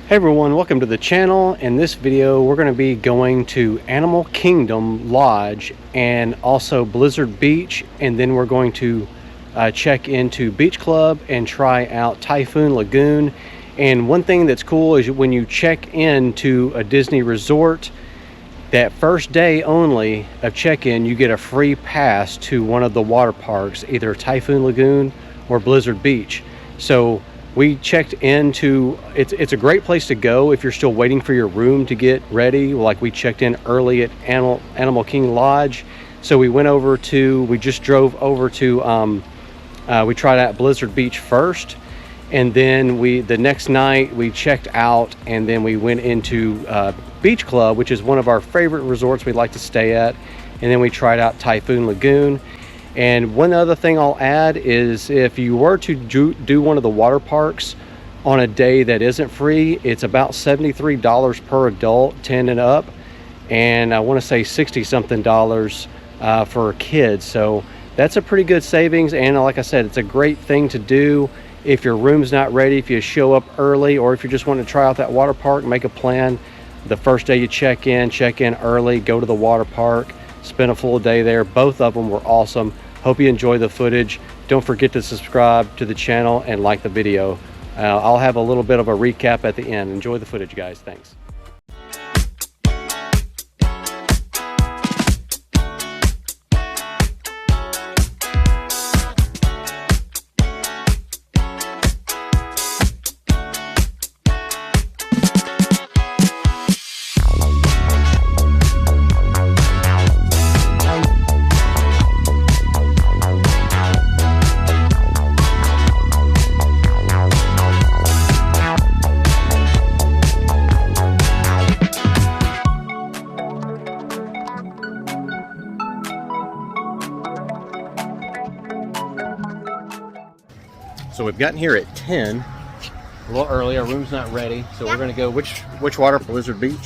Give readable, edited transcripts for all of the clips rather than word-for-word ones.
Hey everyone, welcome to the channel. In this video we're going to be going to Animal Kingdom Lodge and also Blizzard Beach, and then we're going to check into Beach Club and try out Typhoon Lagoon. And one thing that's cool is when you check into a Disney resort, that first day only of check-in you get a free pass to one of the water parks, either Typhoon Lagoon or Blizzard Beach. So we checked into, it's a great place to go if you're still waiting for your room to get ready. Like, we checked in early at Animal King Lodge. So we just drove over to, we tried out Blizzard Beach first. And then the next night we checked out, and then we went into Beach Club, which is one of our favorite resorts we like to stay at. And then we tried out Typhoon Lagoon. And one other thing I'll add is, if you were to do one of the water parks on a day that isn't free, it's about $73 per adult, 10 and up, and I want to say $60 something for kids. So that's a pretty good savings. And like I said, it's a great thing to do if your room's not ready, if you show up early, or if you just want to try out that water park. Make a plan. The first day you check in early, go to the water park, spend a full day there. Both of them were awesome. Hope you enjoy the footage. Don't forget to subscribe to the channel and like the video. I'll have a little bit of a recap at the end. Enjoy the footage, guys. Thanks. So we've gotten here at 10, a little early. Our room's not ready, so we're going to go, which water? Blizzard Beach?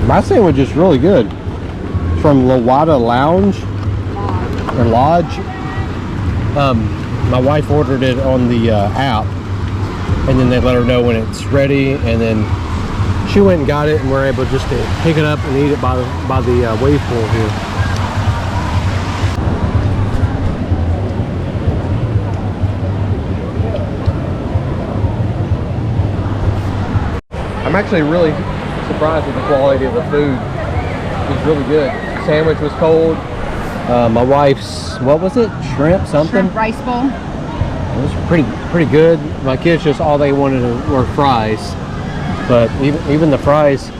My sandwich is really good. It's from Lawada Lounge or Lodge. My wife ordered it on the app, and then they let her know when it's ready, and then she went and got it, and we're able just to pick it up and eat it by the wave pool here. I'm actually really surprised with the quality of the food. It was really good. The sandwich was cold. My wife's, what was it? Shrimp something? Shrimp rice bowl. It was pretty good. My kids just all they wanted were fries. But even the fries.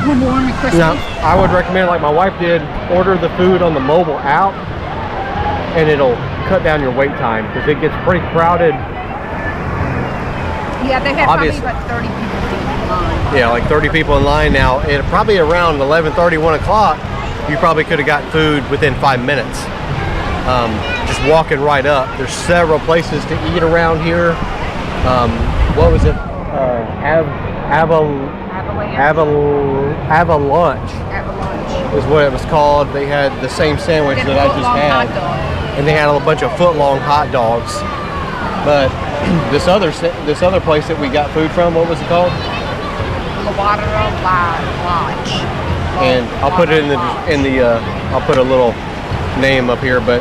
Warm and crispy. Now, I would recommend, like my wife did, order the food on the mobile app, and it'll cut down your wait time because it gets pretty crowded. Yeah, they had probably like 30 people in line. Yeah, like 30 people in line now. It probably around 11:30, 1 o'clock, you probably could have gotten food within 5 minutes. Just walking right up. There's several places to eat around here. What was it? Avalanche is what it was called. They had the same sandwich that I just had, and they had a bunch of foot-long hot dogs. But this other place that we got food from, what was it called? Lawada Lodge. And I'll put it in the I'll put a little name up here, but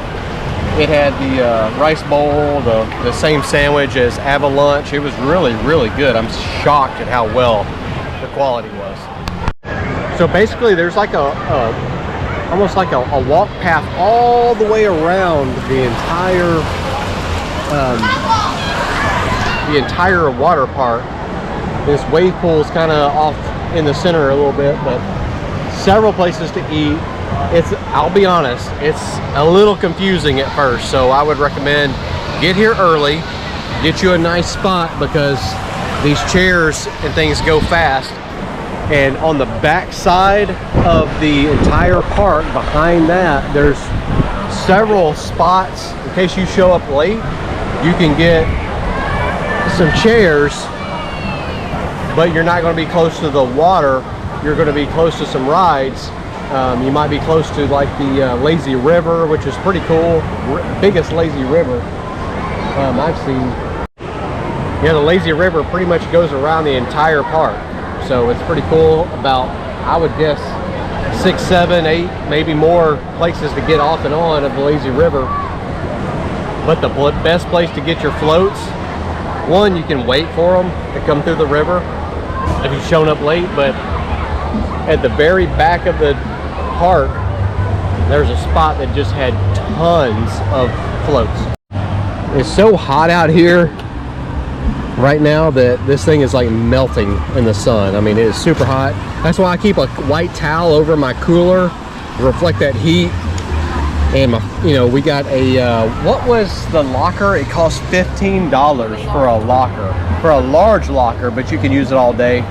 it had the rice bowl, the same sandwich as Avalanche. It was really, really good. I'm shocked at how well the quality was. So basically there's like almost like a walk path all the way around the entire water park. This wave pool is kind of off in the center a little bit, but several places to eat. I'll be honest, it's a little confusing at first, so I would recommend get here early, get you a nice spot, because these chairs and things go fast. And on the back side of the entire park, behind that, there's several spots in case you show up late. You can get some chairs, but you're not going to be close to the water. You're going to be close to some rides. You might be close to like the lazy river, which is pretty cool. Biggest lazy river I've seen. Yeah, the lazy river pretty much goes around the entire park, so it's pretty cool. About, I would guess, 6, 7, 8, maybe more places to get off and on of the lazy river. But the best place to get your floats, one, you can wait for them to come through the river if you've shown up late, but at the very back of the park, there's a spot that just had tons of floats. It's so hot out here right now that this thing is like melting in the sun. I mean, it is super hot. That's why I keep a white towel over my cooler to reflect that heat. And we got a what was the locker? It cost $15 for a locker, for a large locker, but you can use it all day.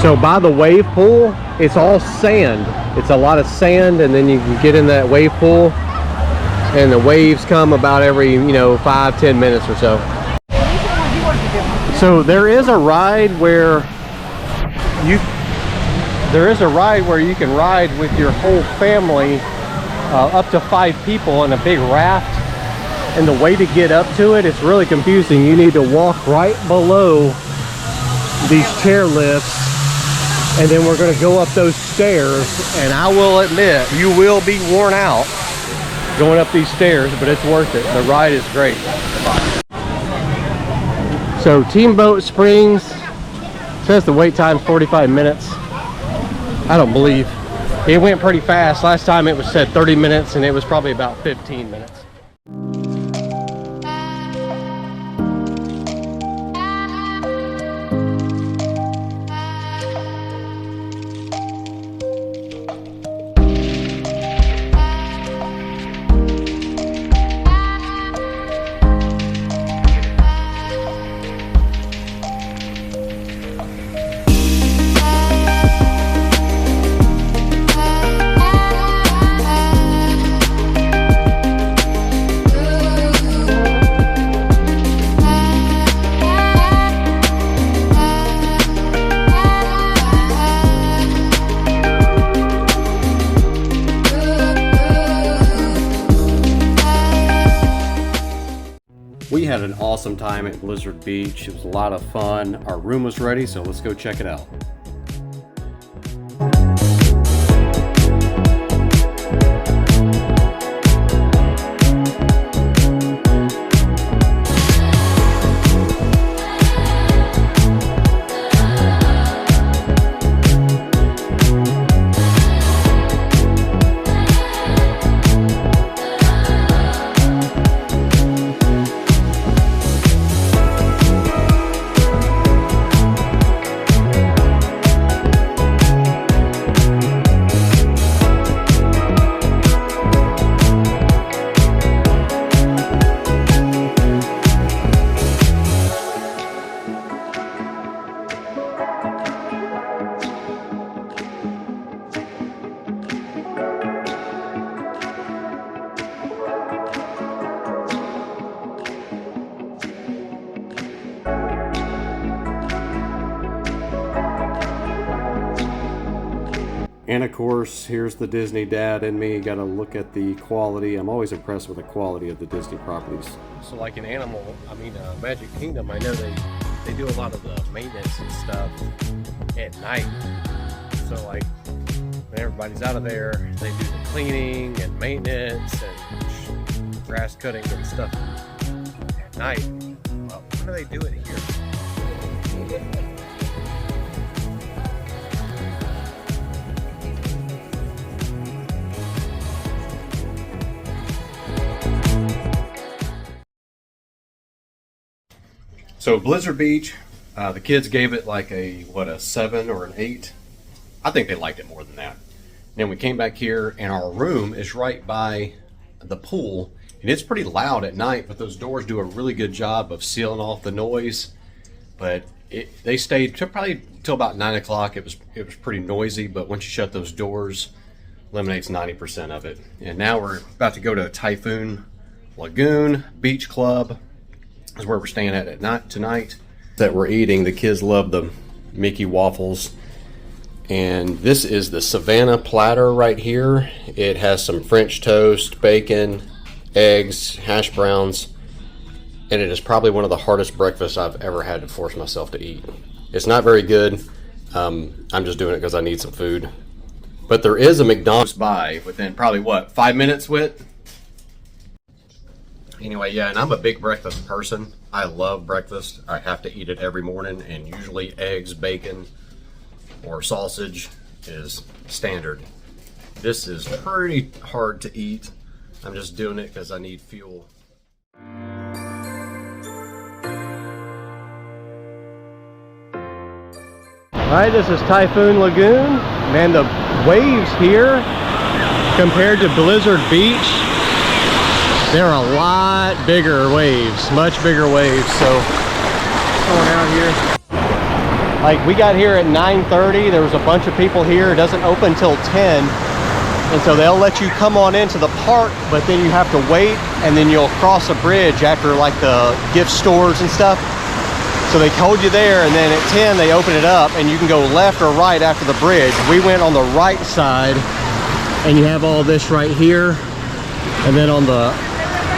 So by the wave pool, it's all sand. It's a lot of sand, and then you can get in that wave pool, and the waves come about every 5-10 minutes or so. So there is a ride where you can ride with your whole family, up to 5 people in a big raft. And the way to get up to it, it's really confusing. You need to walk right below these chair lifts, and then we're going to go up those stairs. And I will admit, you will be worn out going up these stairs, but it's worth it. The ride is great. So Teamboat Springs says the wait time 45 minutes. I don't believe. It went pretty fast. Last time it was said 30 minutes, and it was probably about 15 minutes. We had an awesome time at Blizzard Beach. It was a lot of fun. Our room was ready, so let's go check it out. And of course, here's the Disney dad in me. Got to look at the quality. I'm always impressed with the quality of the Disney properties. So like in Magic Kingdom, I know they do a lot of the maintenance and stuff at night. So like when everybody's out of there, they do the cleaning and maintenance and grass cutting and stuff at night. Well, when do they do it here? So Blizzard Beach, the kids gave it like a 7 or an 8. I think they liked it more than that. Then we came back here and our room is right by the pool, and it's pretty loud at night, but those doors do a really good job of sealing off the noise. But they stayed probably till about 9 o'clock. It was pretty noisy, but once you shut those doors, eliminates 90% of it. And now we're about to go to Typhoon Lagoon Beach Club. Is where we're staying at night tonight. That we're eating. The kids love the Mickey waffles. And this is the Savannah platter right here. It has some French toast, bacon, eggs, hash browns, and it is probably one of the hardest breakfasts I've ever had to force myself to eat. It's not very good. I'm just doing it because I need some food. But there is a McDonald's by within probably 5 minutes with. Anyway, yeah, and I'm a big breakfast person. I love breakfast. I have to eat it every morning, and usually eggs, bacon, or sausage is standard. This is pretty hard to eat. I'm just doing it because I need fuel. Alright, this is Typhoon Lagoon. Man, the waves here compared to Blizzard Beach, they're a lot bigger waves, much bigger waves. So, going out here. Like, we got here at 9:30. There was a bunch of people here. It doesn't open till 10. And so they'll let you come on into the park, but then you have to wait, and then you'll cross a bridge after like the gift stores and stuff. So they hold you there, and then at 10 they open it up, and you can go left or right after the bridge. We went on the right side, and you have all this right here. And then on the,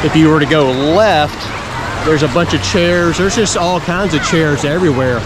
if you were to go left, there's a bunch of chairs. There's just all kinds of chairs everywhere.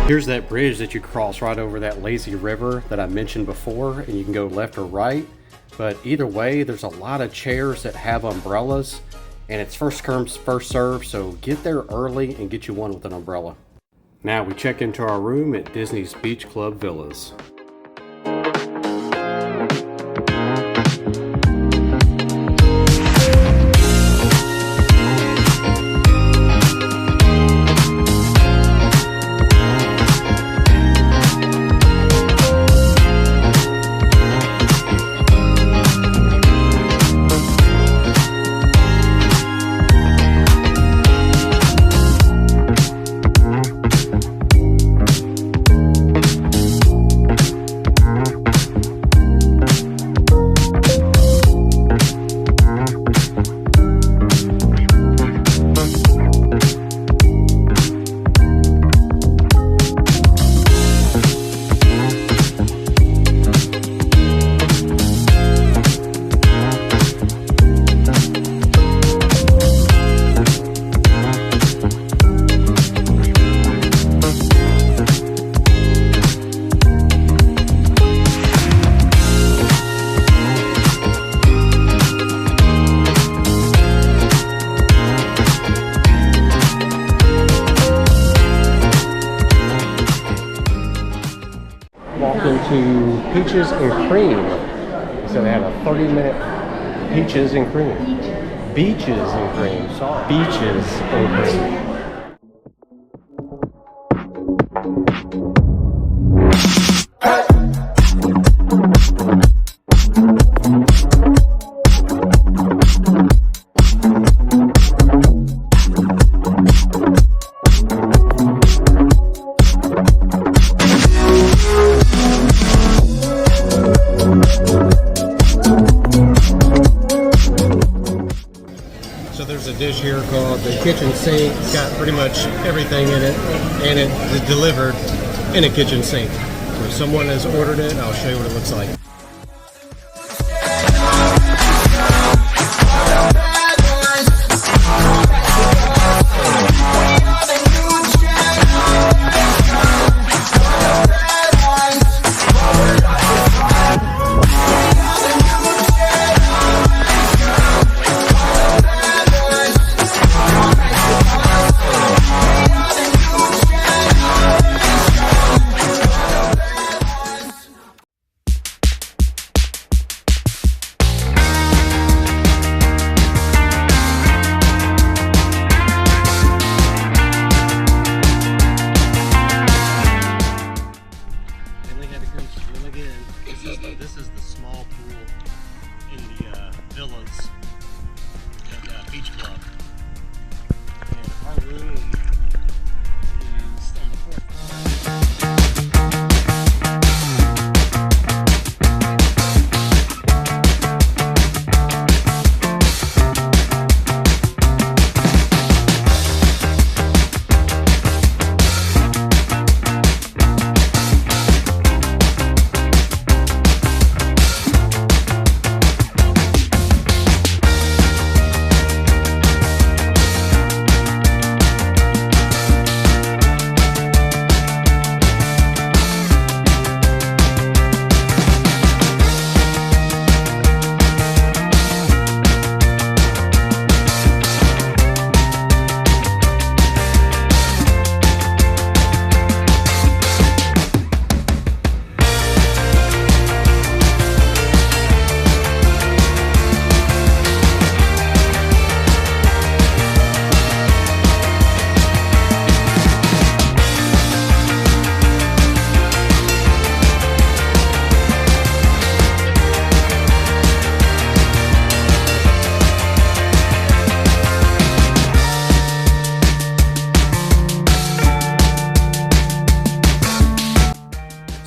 Here's that bridge that you cross right over that lazy river that I mentioned before, and you can go left or right. But either way, there's a lot of chairs that have umbrellas, and it's first come, first serve, so get there early and get you one with an umbrella. Now we check into our room at Disney's Beach Club Villas. Walked into Peaches and Cream. So they had a 30-minute Peaches and Cream. Beaches and Cream. Sorry. Beaches and Cream. So there's a dish here called the kitchen sink. It's got pretty much everything in it, and it is delivered in a kitchen sink. So if someone has ordered it, I'll show you what it looks like. This is the small pool in the villas at Beach Club. And our room is on the fourth floor.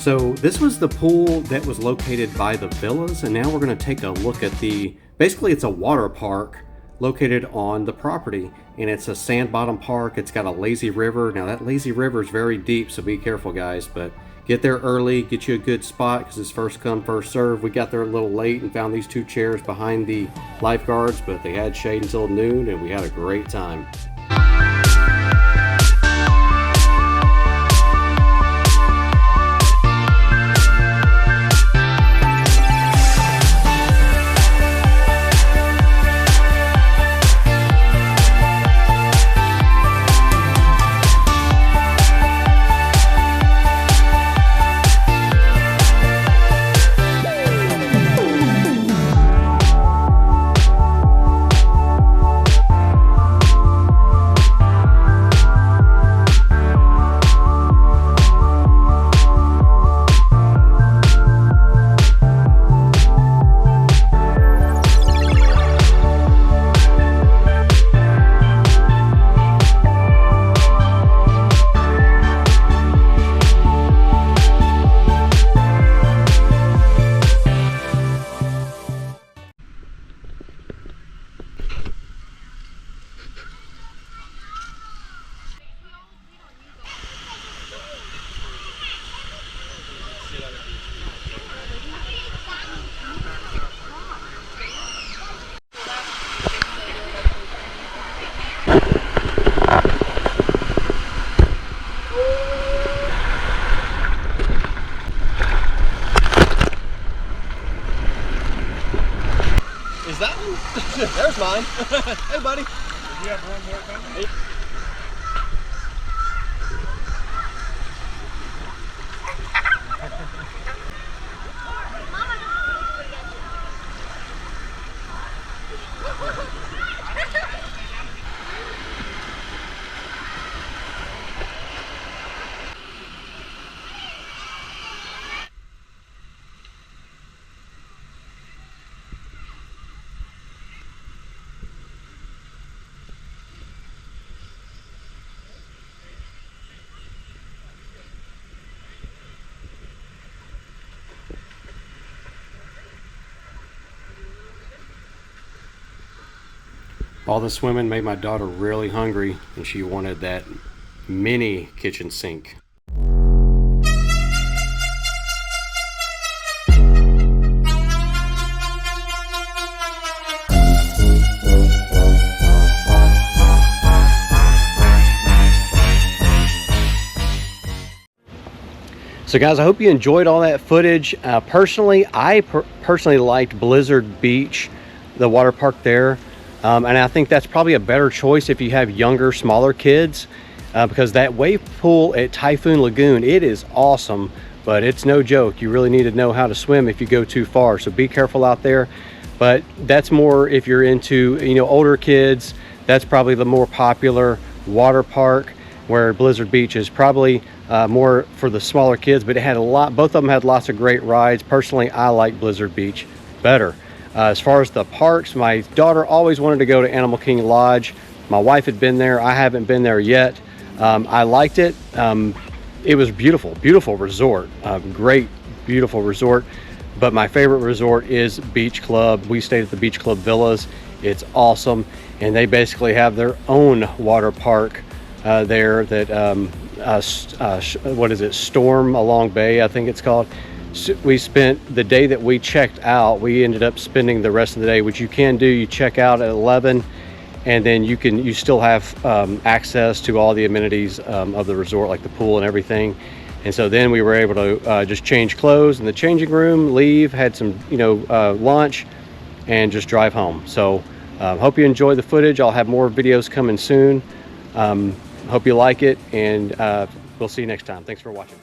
So this was the pool that was located by the villas, and now we're going to take a look at basically it's a water park located on the property, and it's a sand bottom park. It's got a lazy river. Now that lazy river is very deep, so be careful guys, but get there early, get you a good spot because it's first come first serve. We got there a little late and found these two chairs behind the lifeguards, but they had shade until noon and we had a great time. Is that one? There's mine. Hey, buddy. You have one more coming? All the swimming made my daughter really hungry, and she wanted that mini kitchen sink. So guys, I hope you enjoyed all that footage. Personally, I personally liked Blizzard Beach, the water park there. And I think that's probably a better choice if you have younger, smaller kids, because that wave pool at Typhoon Lagoon, it is awesome, but it's no joke. You really need to know how to swim if you go too far, so be careful out there. But that's more if you're into, you know, older kids. That's probably the more popular water park, where Blizzard Beach is probably more for the smaller kids, but it had a lot, both of them had lots of great rides. Personally, I like Blizzard Beach better. As far as the parks, my daughter always wanted to go to Animal Kingdom Lodge. My wife had been there. I haven't been there yet. I liked it. It was beautiful, beautiful resort. Great, beautiful resort. But my favorite resort is Beach Club. We stayed at the Beach Club Villas. It's awesome. And they basically have their own water park there that, what is it? Storm Along Bay, I think it's called. We spent the day that we checked out, we ended up spending the rest of the day, which you can do. You check out at 11, and then you still have access to all the amenities of the resort, like the pool and everything. And so then we were able to just change clothes in the changing room, leave, had some lunch, and just drive home. So hope you enjoy the footage. I'll have more videos coming soon. Hope you like it, and we'll see you next time. Thanks for watching.